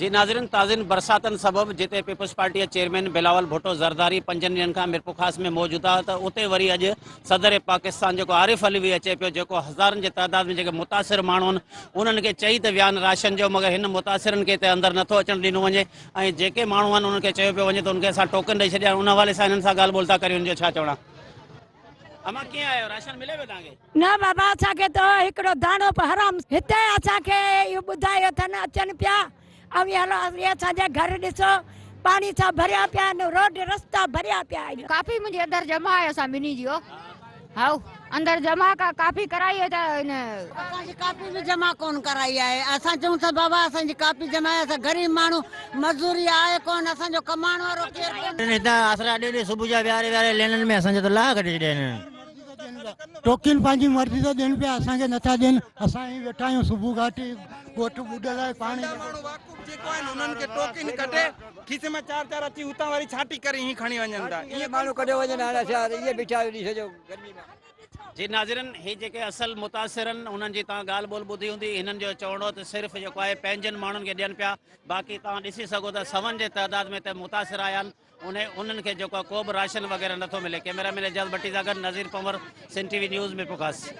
जी नाज़रीन, ताज़िन बरसातन सबब जिते people's party chairman Bilawal Bhutto Zardari 5 ॾींहंनि खां मिरपुखास में मौजूद आहे, त उते वरी अॼु सदर पाकिस्तान जेको आरिफ अलवी अचे पियो, जेको हज़ारनि जे तादाद में जेके मुतासिर माण्हू आहिनि उन्हनि खे चई त विया आहिनि राशन जो, मगर हिन मुतासिरनि खे हिते अंदरि नथो अचणु ॾिनो वञे ऐं जेके माण्हू आहिनि उन्हनि खे चयो पियो वञे त उनखे असां टोकन ॾेई छॾिया। उन हवाले सां हिननि सां ॻाल्हि ॿोल था करियूं, हुनजो छा चवणु आहे? अमा कीअं आयो, राशन मिले पियो तव्हांखे? न बाबा, असांखे त हिकिड़ो दाणो बि हराम। हिते असांखे इहो ॿुधायो अथनि अचनि पिया ऐं हलो असांजे घर ॾिसो पानी सां भरिया पिया आहिनि, रोड रस्ता भरिया पिया आहिनि। काफ़ी मुंहिंजे अंदरि जमा आहे, असां ॿिन्ही जो हाउ अंदरि जमा काफ़ी कराई आहे। त इन असांजी कापी बि जमा कोन कराई आहे। असां चऊं था बाबा असांजी कापी जमा आहे, असां ग़रीब माण्हू, मज़दूरी आहे कोन, असांजो कमाइण वारो केरु कोन्हे। हितां आसरा ॾेढ सुबुह जा विहारे विहारे लेननि में असांजो त लाह कढी छॾिया आहिनि। टोकन पंहिंजी मर्ज़ी सां ॾियनि पिया, असांखे नथा ॾियनि। असां ई वेठा आहियूं सुबुह घाटी ॻोठ ॿुॾल आहे, पाणी जेको आहिनि उन्हनि खे टोकन कटे खीसे में चार चार अची हुतां वरी छाटी करे ही खणी वञनि था। इहे माण्हू कढियो वञनि, हाणे छा इहे बीठा ॾिसी सॼो गर्मी में। जी नाज़रीन, हे जेके असल मुतासिर आहिनि उन्हनि जी तव्हां ॻाल्हि ॿोल ॿुधी हूंदी। हिननि जो चवणो त सिर्फ़ु जेको आहे पंहिंजनि माण्हुनि खे ॾियनि पिया, बाक़ी तव्हां ॾिसी सघो था सवनि जे तइदाद में त मुतासिर आया आहिनि। उन्हनि खे जेको आहे को बि राशन वग़ैरह नथो मिले। कैमरामैन एजाज़ भट्टी सां गॾु नज़ीर पंवर, सिंध टीवी न्यूज़ में प्रकाश।